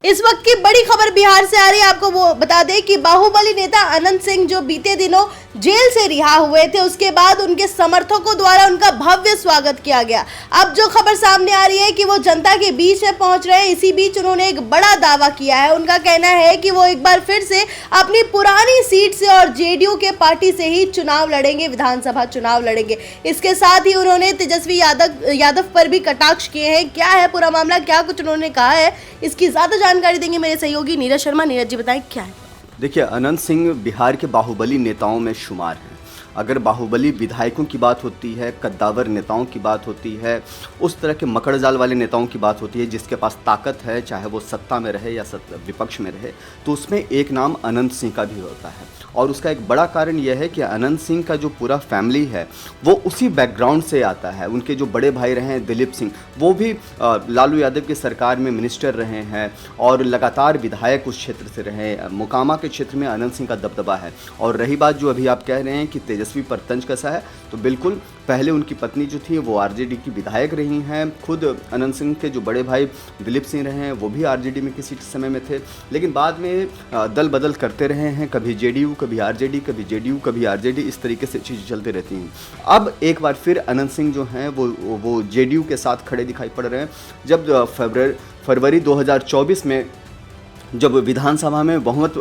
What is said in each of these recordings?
इस वक्त की बड़ी खबर बिहार से आ रही है। आपको वो बता दें कि बाहुबली नेता अनंत सिंह जो बीते दिनों जेल से रिहा हुए थे, उसके बाद उनके समर्थकों द्वारा उनका भव्य स्वागत किया गया। अब जो खबर सामने आ रही है कि वो जनता के बीच में पहुंच रहे हैं, इसी बीच उन्होंने एक बड़ा दावा किया है। उनका कहना है कि वो एक बार फिर से अपनी पुरानी सीट से और जेडीयू के पार्टी से ही चुनाव लड़ेंगे, विधानसभा चुनाव लड़ेंगे। इसके साथ ही उन्होंने तेजस्वी यादव पर भी कटाक्ष किए हैं। क्या है पूरा मामला, क्या कुछ उन्होंने कहा है, इसकी ज्यादा जानकारी देंगे मेरे सहयोगी नीरज शर्मा। नीरज जी बताएं क्या है। देखिए, अनंत सिंह बिहार के बाहुबली नेताओं में शुमार हैं। अगर बाहुबली विधायकों की बात होती है, कद्दावर नेताओं की बात होती है, उस तरह के मकड़ जाल वाले नेताओं की बात होती है जिसके पास ताकत है, चाहे वो सत्ता में रहे या विपक्ष में रहे, तो उसमें एक नाम अनंत सिंह का भी होता है। और उसका एक बड़ा कारण यह है कि अनंत सिंह का जो पूरा फैमिली है वो उसी बैकग्राउंड से आता है। उनके जो बड़े भाई रहे हैं दिलीप सिंह, वो भी लालू यादव की सरकार में मिनिस्टर रहे हैं और लगातार विधायक उस क्षेत्र से रहे। मोकामा के क्षेत्र में अनंत सिंह का दबदबा है। और रही बात जो अभी आप कह रहे हैं कि तेजस्वी पर तंज कसा है, तो बिल्कुल पहले उनकी पत्नी जो थी वो आरजेडी की विधायक रही हैं। खुद अनंत सिंह के जो बड़े भाई दिलीप सिंह रहे हैं वो भी आरजेडी में किसी समय में थे, लेकिन बाद में दल बदल करते रहे हैं। कभी जेडीयू, कभी आरजेडी, कभी जेडीयू, कभी आरजेडी, इस तरीके से चीज़ें चलती रहती हैं। अब एक बार फिर अनंत सिंह जो हैं वो जेडीयू के साथ खड़े दिखाई पड़ रहे हैं। जब फरवरी 2024 में जब विधानसभा में बहुमत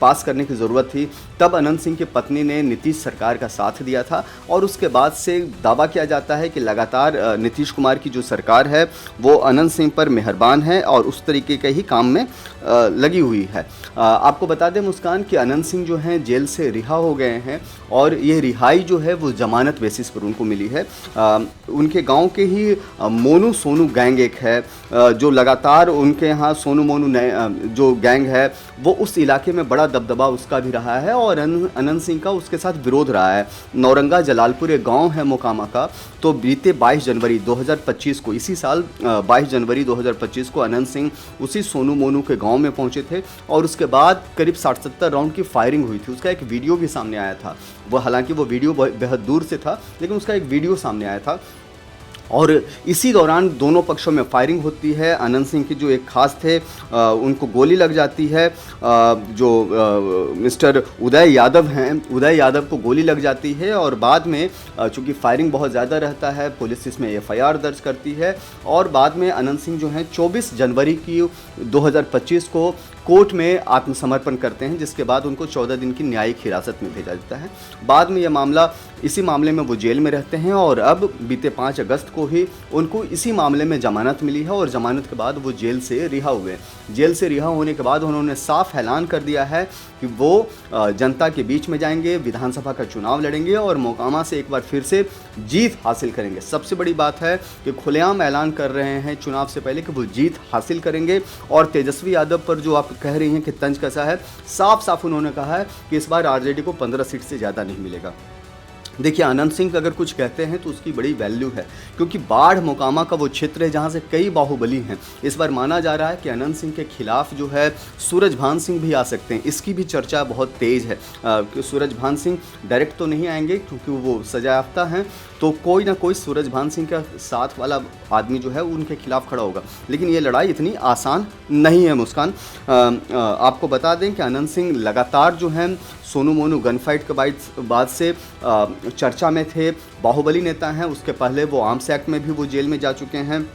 पास करने की ज़रूरत थी, तब अनंत सिंह की पत्नी ने नीतीश सरकार का साथ दिया था। और उसके बाद से दावा किया जाता है कि लगातार नीतीश कुमार की जो सरकार है वो अनंत सिंह पर मेहरबान है और उस तरीके के ही काम में लगी हुई है। आपको बता दें मुस्कान कि अनंत सिंह जो हैं जेल से रिहा हो गए हैं और ये रिहाई जो है वो जमानत बेसिस पर उनको मिली है। उनके गाँव के ही मोनू सोनू गैंग एक है जो लगातार उनके यहाँ सोनू मोनू जो गैंग है वो उस इलाके में बड़ा दबदबा उसका भी रहा है और अनंत सिंह का उसके साथ विरोध रहा है। नौरंगा जलालपुर एक गांव है मोकामा का। तो बीते 22 जनवरी 2025 को, इसी साल 22 जनवरी 2025 को अनंत सिंह उसी सोनू मोनू के गांव में पहुंचे थे और उसके बाद करीब 60-70 राउंड की फायरिंग हुई थी। उसका एक वीडियो भी सामने आया था। वो हालांकि वो वीडियो बेहद दूर से था, लेकिन उसका एक वीडियो सामने आया था और इसी दौरान दोनों पक्षों में फायरिंग होती है। अनंत सिंह की जो एक खास थे उनको गोली लग जाती है। जो मिस्टर उदय यादव हैं, उदय यादव को गोली लग जाती है और बाद में चूँकि फायरिंग बहुत ज़्यादा रहता है, पुलिस इसमें FIR दर्ज करती है और बाद में अनंत सिंह जो हैं 24 जनवरी की 2025 को कोर्ट में आत्मसमर्पण करते हैं, जिसके बाद उनको 14 दिन की न्यायिक हिरासत में भेजा जाता है। बाद में यह मामला, इसी मामले में वो जेल में रहते हैं और अब बीते 5 अगस्त को ही उनको इसी मामले में जमानत मिली है और जमानत के बाद वो जेल से रिहा हुए। जेल से रिहा होने के बाद उन्होंने साफ ऐलान कर दिया है कि वो जनता के बीच में जाएंगे, विधानसभा का चुनाव लड़ेंगे और मोकामा से एक बार फिर से जीत हासिल करेंगे। सबसे बड़ी बात है कि खुलेआम ऐलान कर रहे हैं चुनाव से पहले कि वो जीत हासिल करेंगे। और तेजस्वी यादव पर जो आप कह रही हैं कि तंज कसा है, साफ साफ उन्होंने कहा है कि इस बार आरजेडी को 15 सीट से ज़्यादा नहीं मिलेगा। देखिए, अनंत सिंह अगर कुछ कहते हैं तो उसकी बड़ी वैल्यू है, क्योंकि बाढ़ मोकामा का वो क्षेत्र है जहाँ से कई बाहुबली हैं। इस बार माना जा रहा है कि अनंत सिंह के खिलाफ जो है सूरजभान सिंह भी आ सकते हैं। इसकी भी चर्चा बहुत तेज़ है कि सूरजभान सिंह डायरेक्ट तो नहीं आएंगे क्योंकि वो सजा याफ्ता हैं, तो कोई ना कोई सूरजभान सिंह का साथ वाला आदमी जो है उनके खिलाफ खड़ा होगा। लेकिन ये लड़ाई इतनी आसान नहीं है मुस्कान। आपको बता दें कि अनंत सिंह लगातार जो हैं सोनू मोनू गन फाइट के बाद से चर्चा में थे। बाहुबली नेता हैं, उसके पहले वो आर्म्स एक्ट में भी वो जेल में जा चुके हैं।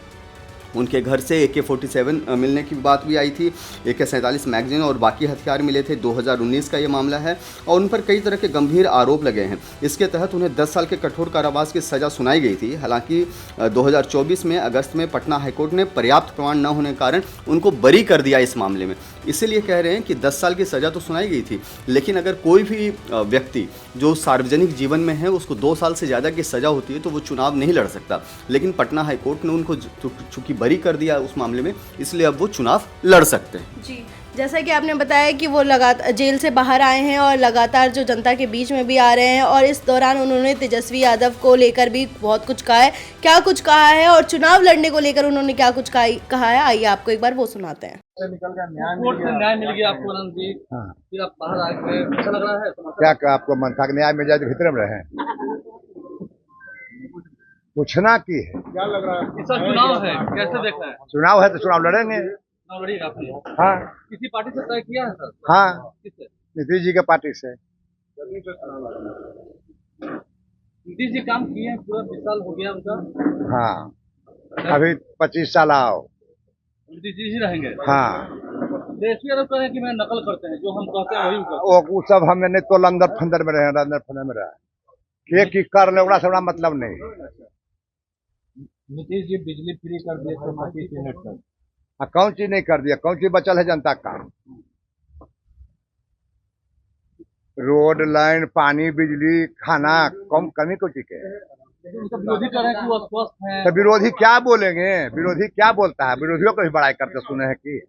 उनके घर से AK-47 मिलने की बात भी आई थी, AK-47 मैगजीन और बाकी हथियार मिले थे। 2019 का ये मामला है और उन पर कई तरह के गंभीर आरोप लगे हैं। इसके तहत उन्हें 10 साल के कठोर कारावास की सज़ा सुनाई गई थी। हालांकि 2024 में अगस्त में पटना हाईकोर्ट ने पर्याप्त प्रमाण न होने के कारण उनको बरी कर दिया इस मामले में। इसीलिए कह रहे हैं कि 10 साल की सज़ा तो सुनाई गई थी, लेकिन अगर कोई भी व्यक्ति जो सार्वजनिक जीवन में है उसको 2 साल से ज़्यादा की सज़ा होती है तो वो चुनाव नहीं लड़ सकता। लेकिन पटना हाईकोर्ट ने उनको चूँकि बरी कर दिया उस मामले में, इसलिए अब वो चुनाव लड़ सकते हैं। जी, जैसा कि आपने बताया कि वो लगातार जेल से बाहर आए हैं और लगातार जो जनता के बीच में भी आ रहे हैं और इस दौरान उन्होंने तेजस्वी यादव को लेकर भी बहुत कुछ कहा है। क्या कुछ कहा है और चुनाव लड़ने को लेकर उन्होंने क्या कुछ कहा है, आइए आपको एक बार वो सुनाते हैं। कोर्ट से न्याय मिल गया आपको अनंत जी, फिर आप बाहर आ गए, अच्छा लग रहा है? क्या आपको मन था कि न्याय मिल जाए तो भीतर में रहे? पूछना की है। क्या लग रहा है? इस चुनाव है, कैसे देख रहे हैं? चुनाव है तो चुनाव लड़ेंगे। चुनाव लड़िएगा आपने? हाँ किसी पार्टी से तय किया है सर? हाँ, किससे? नीतीश जी के पार्टी से। नीतीश जी काम किए हैं, पूरा 20 साल हो गया उनका। हाँ, अभी 25 साल आओ। नीतीश जी ही रहेंगे। हाँ, देश यादव कह रहे हैं कि मैं नकल करते हैं, जो हम कहते हैं वही वो करते हैं। वो सब हमें नहीं तो अंदर फंदर में रहे, अंदर फंदर में रहे के कर ले, ओकरा से बड़ा मतलब नहीं। नीतीश जी बिजली फ्री कर दिए थे 25 यूनिट तक। कौन चीज नहीं कर दिया, कौन चीज बचल है जनता का? रोड, लाइन, पानी, बिजली, खाना, कम कमी को चीज है। उनका विरोधी कह रहे हैं कि वो अस्वस्थ हैं। तो विरोधी क्या बोलेंगे? विरोधी क्या बोलता है? विरोधियों को भी बड़ाई करते सुने हैं कि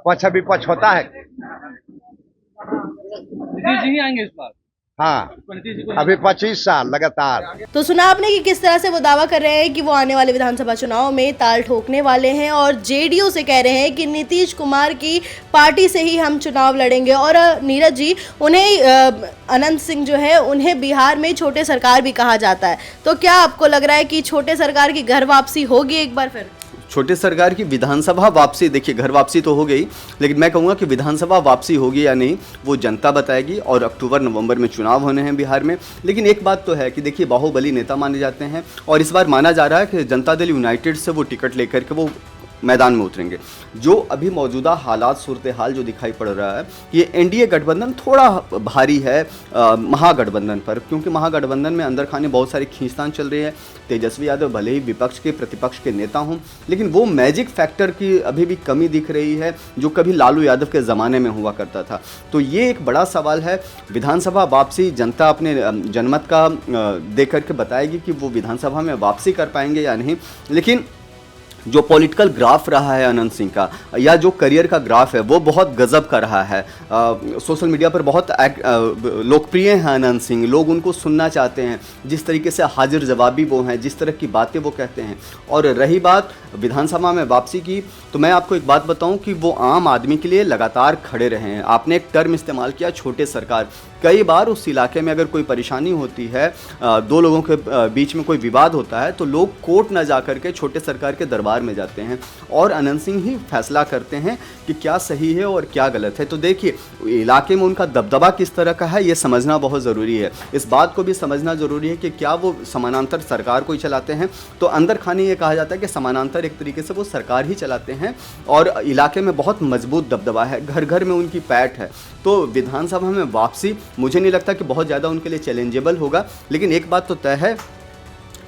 पक्ष विपक्ष होता है। नीतीश जी ही आएंगे इस बार। हाँ, नीतीश जी को अभी 25 साल लगातार। तो सुना आपने कि किस तरह से वो दावा कर रहे हैं कि वो आने वाले विधानसभा चुनाव में ताल ठोकने वाले हैं और जेडीयू से कह रहे हैं कि नीतीश कुमार की पार्टी से ही हम चुनाव लड़ेंगे। और नीरज जी, उन्हें अनंत सिंह जो है उन्हें बिहार में छोटे सरकार भी कहा जाता है, तो क्या आपको लग रहा है कि छोटे सरकार की घर वापसी होगी एक बार फिर? छोटे सरकार की विधानसभा वापसी, देखिए घर वापसी तो हो गई, लेकिन मैं कहूँगा कि विधानसभा वापसी होगी या नहीं वो जनता बताएगी। और अक्टूबर नवंबर में चुनाव होने हैं बिहार में। लेकिन एक बात तो है कि देखिए बाहुबली नेता माने जाते हैं और इस बार माना जा रहा है कि जनता दल यूनाइटेड से वो टिकट लेकर के वो मैदान में उतरेंगे। जो अभी मौजूदा हालात, सूरत हाल जो दिखाई पड़ रहा है, ये एनडीए गठबंधन थोड़ा भारी है महागठबंधन पर, क्योंकि महागठबंधन में अंदर खाने बहुत सारी खींचतान चल रही है। तेजस्वी यादव भले ही विपक्ष के प्रतिपक्ष के नेता हों, लेकिन वो मैजिक फैक्टर की अभी भी कमी दिख रही है जो कभी लालू यादव के ज़माने में हुआ करता था। तो ये एक बड़ा सवाल है। विधानसभा वापसी जनता अपने जनमत का दे करके बताएगी कि वो विधानसभा में वापसी कर पाएंगे या नहीं। लेकिन जो पॉलिटिकल ग्राफ रहा है अनंत सिंह का, या जो करियर का ग्राफ है, वो बहुत गजब का रहा है। सोशल मीडिया पर बहुत लोकप्रिय हैं अनंत सिंह, लोग उनको सुनना चाहते हैं। जिस तरीके से हाजिर जवाबी वो हैं, जिस तरह की बातें वो कहते हैं। और रही बात विधानसभा में वापसी की, तो मैं आपको एक बात बताऊं कि वो आम आदमी के लिए लगातार खड़े रहे हैं। आपने एक टर्म इस्तेमाल किया, छोटे सरकार। कई बार उस इलाके में अगर कोई परेशानी होती है, दो लोगों के बीच में कोई विवाद होता है, तो लोग कोर्ट न जा करके छोटे सरकार के दरबार में जाते हैं और अनंत सिंह ही फैसला करते हैं कि क्या सही है और क्या गलत है। तो देखिए इलाके में उनका दबदबा किस तरह का है, ये समझना बहुत ज़रूरी है। इस बात को भी समझना ज़रूरी है कि क्या वो समानांतर सरकार को ही चलाते हैं। तो अंदर खाने ये कहा जाता है कि समानांतर एक तरीके से वो सरकार ही चलाते हैं और इलाके में बहुत मजबूत दबदबा है, घर घर में उनकी पैठ है। तो विधानसभा में वापसी मुझे नहीं लगता कि बहुत ज़्यादा उनके लिए चैलेंजेबल होगा। लेकिन एक बात तो तय है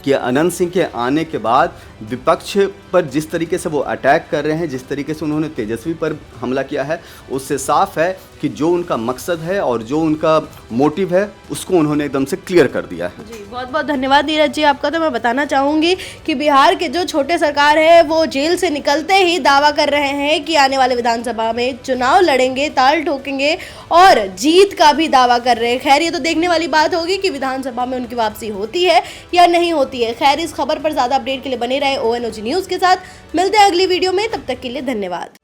कि अनंत सिंह के आने के बाद विपक्ष पर जिस तरीके से वो अटैक कर रहे हैं, जिस तरीके से उन्होंने तेजस्वी पर हमला किया है, उससे साफ है कि जो उनका मकसद है और जो उनका मोटिव है उसको उन्होंने एकदम से क्लियर कर दिया है। जी बहुत बहुत धन्यवाद नीरज जी आपका। तो मैं बताना चाहूँगी कि बिहार के जो छोटे सरकार है वो जेल से निकलते ही दावा कर रहे हैं कि आने वाले विधानसभा में चुनाव लड़ेंगे, ताल ठोकेंगे और जीत का भी दावा कर रहे हैं। खैर ये तो देखने वाली बात होगी कि विधानसभा में उनकी वापसी होती है या नहीं होती है। खैर इस खबर पर ज़्यादा अपडेट के लिए बने रहे ONOG न्यूज़ के साथ। मिलते हैं अगली वीडियो में, तब तक के लिए धन्यवाद।